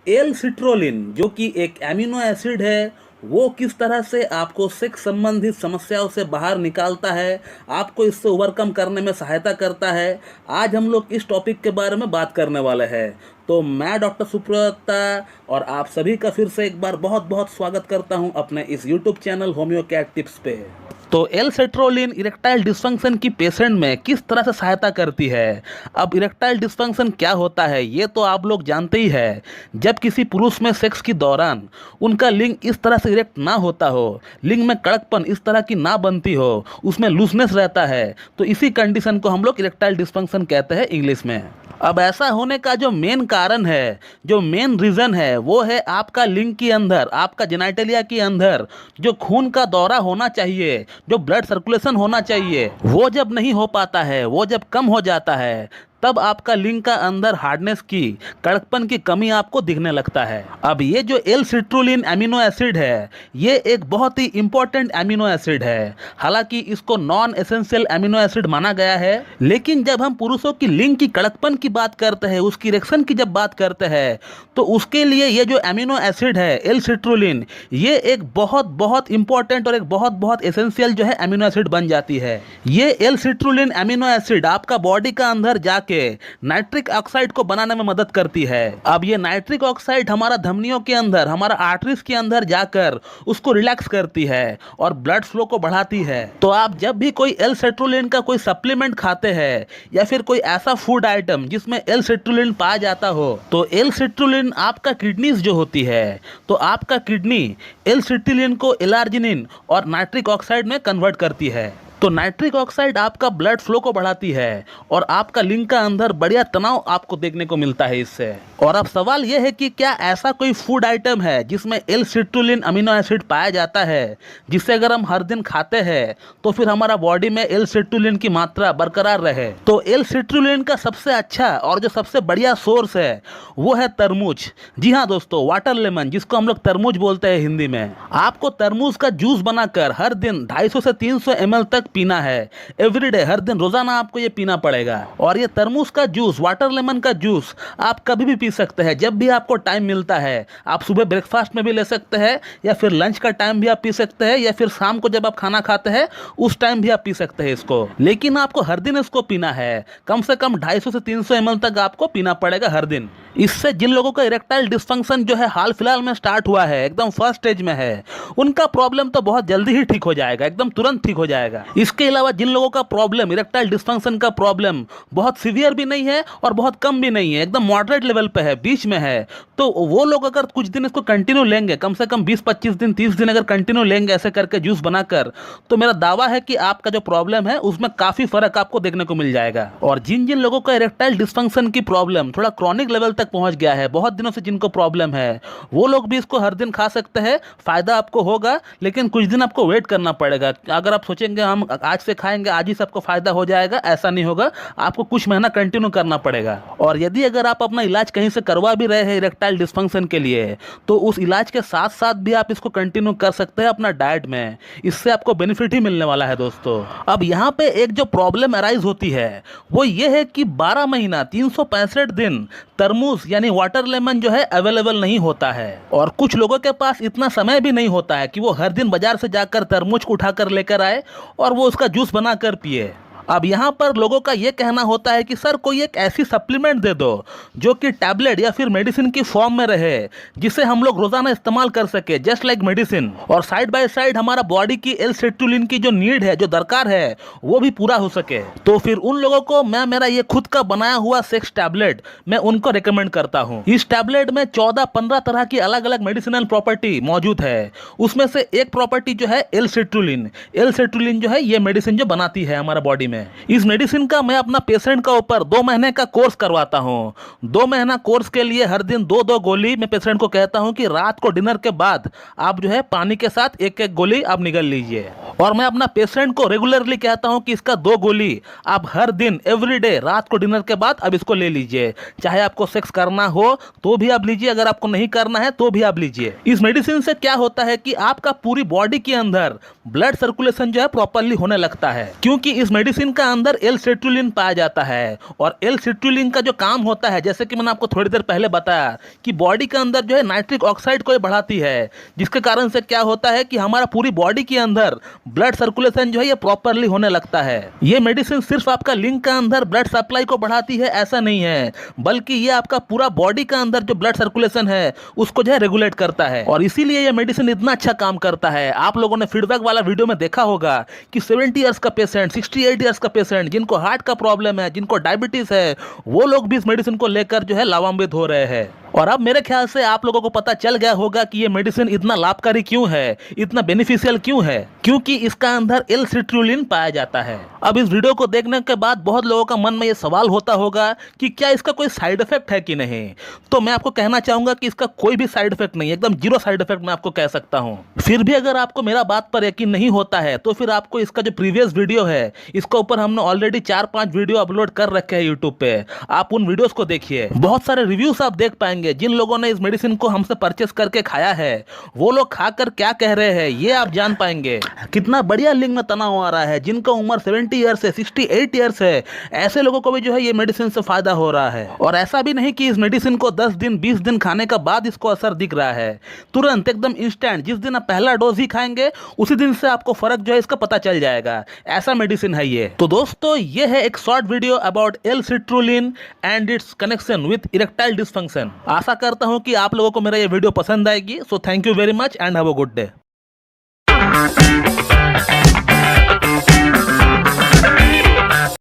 L citrulline जो कि एक एमिनो एसिड है, वो किस तरह से आपको सेक्स संबंधित समस्याओं से बाहर निकालता है, आपको इससे ओवरकम करने में सहायता करता है। आज हम लोग इस टॉपिक के बारे में बात करने वाले हैं। तो मैं डॉक्टर सुप्रता और आप सभी का फिर से एक बार बहुत बहुत स्वागत करता हूं अपने इस YouTube channel homeo cat tips पे। तो एल सेट्रोलिन इरेक्टाइल डिस्फंक्शन की पेशेंट में किस तरह से सहायता करती है। अब इरेक्टाइल डिस्फंक्शन क्या होता है ये तो आप लोग जानते ही है। जब किसी पुरुष में सेक्स के दौरान उनका लिंग इस तरह से इरेक्ट ना होता हो, लिंग में कड़कपन इस तरह की ना बनती हो, उसमें लूजनेस रहता है, तो इसी कंडीशन को हम लोग इरेक्टाइल डिस्फंक्शन कहते हैं इंग्लिश में। अब ऐसा होने का जो मेन कारण है, जो मेन रीज़न है, वो है आपका लिंग के अंदर, आपका जेनाइटलिया के अंदर जो खून का दौरा होना चाहिए, जो ब्लड सर्कुलेशन होना चाहिए, वो जब नहीं हो पाता है, वो जब कम हो जाता है, तब आपका लिंग का अंदर हार्डनेस की, कड़कपन की कमी आपको दिखने लगता है। अब ये जो एल सिट्रोलिन एमिनो एसिड है, ये एक बहुत ही इंपॉर्टेंट एमिनो एसिड है। हालांकि इसको नॉन एसेंशियल एमिनो एसिड माना गया है, लेकिन जब हम पुरुषों की लिंग की कड़कपन की बात करते हैं, उसकी इरेक्शन की जब बात करते हैं, तो उसके लिए ये जो एमिनो एसिड है एल सिट्रोलिन, ये एक बहुत बहुत इंपॉर्टेंट और एक बहुत बहुत एसेंशियल जो है एमिनो एसिड बन जाती है। ये एल सिट्रोलिन एमिनो एसिड आपका बॉडी का अंदर जाके नाइट्रिक ऑक्साइड को बनाने में मदद करती है। अब ये नाइट्रिक ऑक्साइड हमारा धमनियों के अंदर, हमारा आर्टरीज के अंदर जाकर उसको रिलैक्स करती है और ब्लड फ्लो को बढ़ाती है। तो आप जब भी कोई एल सेट्रोलिन का कोई सप्लीमेंट खाते हैं या फिर कोई ऐसा फूड आइटम जिसमें एल सेट्रोलिन पाया जाता हो, तो एल सेट्रोलिन आपका किडनीज जो होती है, तो आपका किडनी एल सेट्रोलिन को एलार्जिनिन और नाइट्रिक ऑक्साइड में कन्वर्ट करती है। तो नाइट्रिक ऑक्साइड आपका ब्लड फ्लो को बढ़ाती है और आपका लिंग का अंदर बढ़िया तनाव आपको देखने को मिलता है इससे। और अब सवाल यह है कि क्या ऐसा कोई फूड आइटम है जिसमें एल सिट्रोलिन अमीनो एसिड पाया जाता है, जिससे अगर हम हर दिन खाते हैं तो फिर हमारा बॉडी में एल सिट्रोलिन की मात्रा बरकरार रहे। तो एल सिट्रोलिन का सबसे अच्छा और जो सबसे बढ़िया सोर्स है वो है तरबूज। जी हाँ दोस्तों, वाटर लेमन, जिसको हम लोग तरबूज बोलते हैं हिंदी में। आपको तरबूज का जूस बनाकर हर दिन 250 से 300 ml तक पीना है। एवरीडे, हर दिन, रोजाना आपको ये पीना पड़ेगा। और ये तरबूज का जूस, वाटर लेमन का जूस आप कभी भी पी सकते हैं, जब भी आपको टाइम मिलता है। आप सुबह ब्रेकफास्ट में भी ले सकते हैं, या फिर लंच का टाइम भी आप पी सकते हैं, या फिर शाम को जब आप खाना खाते हैं उस टाइम भी आप पी सकते हैं इसको। लेकिन आपको हर दिन इसको पीना है। कम से कम 250 से 300 ml तक आपको पीना पड़ेगा हर दिन। इससे जिन लोगों का इरेक्टाइल डिस्फंक्शन जो है हाल फिलहाल में स्टार्ट हुआ है, एकदम फर्स्ट स्टेज में है, उनका प्रॉब्लम तो बहुत जल्दी ही ठीक हो जाएगा, एकदम तुरंत ठीक हो जाएगा। इसके अलावा जिन लोगों का प्रॉब्लम, इरेक्टाइल डिस्फंक्शन का प्रॉब्लम बहुत सीवियर भी नहीं है और बहुत कम भी नहीं है, एकदम मॉडरेट लेवल पे है, बीच में है, तो वो लोग अगर कुछ दिन इसको कंटिन्यू लेंगे, कम से कम 20-25 दिन, 30 दिन अगर कंटिन्यू लेंगे ऐसे करके जूस बनाकर, तो मेरा दावा है कि आपका जो प्रॉब्लम है उसमें काफी फर्क आपको देखने को मिल जाएगा। और जिन जिन लोगों का इरेक्टाइल डिस्फंक्शन की प्रॉब्लम थोड़ा क्रॉनिक लेवल तक पहुंच गया है, बहुत दिनों से जिनको प्रॉब्लम है, वो लोग भी इसको हर दिन खा सकते हैं। फायदा आपको होगा, लेकिन कुछ दिन आपको वेट करना पड़ेगा। अगर आप सोचेंगे हम आज से खाएंगे आज ही सबको फायदा हो जाएगा, ऐसा नहीं होगा, आपको कुछ महीना कंटिन्यू करना पड़ेगा। और यदि अगर आप अपना इलाज कहीं से करवा भी रहे हैं इरेक्टाइल डिस्फंक्शन के लिए, तो उस इलाज के साथ साथ भी आप इसको कंटिन्यू कर सकते हैं अपना डाइट में। इससे आपको बेनिफिट ही मिलने वाला है दोस्तों। अब यहाँ पे एक जो प्रॉब्लम अराइज होती है वो ये है कि 12 महीना 365 दिन तरबूज यानी वाटर लेमन जो है अवेलेबल नहीं होता है। और कुछ लोगों के पास इतना समय भी नहीं होता है कि वो हर दिन बाजार से जाकर तरबूज को उठाकर लेकर आए और वो उसका जूस बनाकर पिए। अब यहाँ पर लोगों का ये कहना होता है कि सर कोई एक ऐसी सप्लीमेंट दे दो जो कि टैबलेट या फिर मेडिसिन की फॉर्म में रहे, जिसे हम लोग रोजाना इस्तेमाल कर सके, जस्ट लाइक मेडिसिन, और साइड बाय साइड हमारा बॉडी की एल सिट्रोलिन की जो नीड है, जो दरकार है, वो भी पूरा हो सके। तो फिर उन लोगों को मैं मेरा ये खुद का बनाया हुआ सेक्स टैबलेट मैं उनको रिकमेंड करता हूँ। इस टैबलेट में 14-15 तरह की अलग अलग मेडिसिनल प्रॉपर्टी मौजूद है। उसमें से एक प्रॉपर्टी जो है एल सिट्रोलिन। एल सिट्रोलिन जो है ये मेडिसिन जो बनाती है हमारा बॉडी में। इस मेडिसिन का मैं अपना पेशेंट का ऊपर 2 महीने का कोर्स करवाता हूँ। 2 महीना कोर्स के लिए हर दिन 2-2 गोली मैं पेशेंट को कहता हूँ कि रात को डिनर के बाद आप जो है पानी के साथ 1-1 गोली आप निगल लीजिए। और मैं अपना पेशेंट को रेगुलरली कहता हूँ कि इसका 2 गोली आप हर दिन एवरीडे रात को डिनर के बाद अब इसको ले लीजिए। चाहे आपको सेक्स करना हो तो भी आप लीजिए, अगर आपको नहीं करना है तो भी आप लीजिए। इस मेडिसिन से क्या होता है कि आपका पूरी बॉडी के अंदर ब्लड सर्कुलेशन जो है प्रॉपरली होने लगता है, क्योंकि इस मेडिसिन मेडिसिन का अंदर एल सिट्रुलिन पाया जाता है और एल सिट्रुलिन का जो काम होता है, जैसे कि मैंने आपको थोड़ी देर पहले बताया कि बॉडी के अंदर जो है नाइट्रिक ऑक्साइड को बढ़ाती है, जिसके कारण से क्या होता है कि हमारा पूरी बॉडी के अंदर ब्लड सर्कुलेशन जो है ये प्रॉपरली होने लगता है। ये मेडिसिन सिर्फ आपका लिंग का अंदर ब्लड सप्लाई को बढ़ाती है ऐसा नहीं है, बल्कि ये आपका पूरा बॉडी का अंदर जो ब्लड सर्कुलेशन है उसको जो है रेगुलेट करता है और इसीलिए ये मेडिसिन इतना अच्छा काम करता है। आप लोगों ने फीडबैक वाला वीडियो में देखा होगा कि 70 इयर्स का पेशेंट, 68 इयर्स का पेशेंट, जिनको हार्ट का प्रॉब्लम है, जिनको डायबिटीज है, वो लोग भी इस मेडिसिन को लेकर जो है लाभान्वित हो रहे हैं। और अब मेरे ख्याल से आप लोगों को पता चल गया होगा कि ये मेडिसिन इतना लाभकारी क्यों है, इतना बेनिफिशियल क्यों है, क्योंकि इसका अंदर एल सिट्रुलिन पाया जाता है। अब इस वीडियो को देखने के बाद बहुत लोगों का मन में ये सवाल होता होगा कि क्या इसका कोई साइड इफेक्ट है कि नहीं। तो मैं आपको कहना चाहूंगा कि इसका कोई भी साइड इफेक्ट नहीं है, एकदम जीरो साइड इफेक्ट मैं आपको कह सकता हूं। फिर भी अगर आपको मेरा बात पर यकीन नहीं होता है तो फिर आपको इसका जो प्रीवियस वीडियो है, इसके ऊपर हमने ऑलरेडी 4-5 वीडियो अपलोड कर रखे हैं यूट्यूब पे, आप उन वीडियोस को देखिए। बहुत सारे रिव्यूज आप देख पाएंगे। जिन लोगों ने इस मेडिसिन को हमसे परचेस करके खाया है वो लोग खाकर क्या कह रहे हैं ये आप जान पाएंगे। कितना बढ़िया लिंग में तनाव आ रहा है। जिनका उम्र 70 ईयर्स है, 68 ईयर्स है, ऐसे लोगों को भी जो है ये मेडिसिन से फायदा हो रहा है। और ऐसा भी नहीं कि इस मेडिसिन को 10 दिन 20 दिन खाने का बाद इसको असर दिख रहा है, तुरंत एकदम इंस्टेंट। जिस दिन आप पहला डोज ही खाएंगे उसी दिन से आपको फर्क जो है इसका पता चल जाएगा। ऐसा मेडिसिन है ये। तो दोस्तों ये है एक short video about L citrulline and its connection with erectile dysfunction. आशा करता हूं कि आप लोगों को मेरा ये वीडियो पसंद आएगी। So thank you very much and have a good day.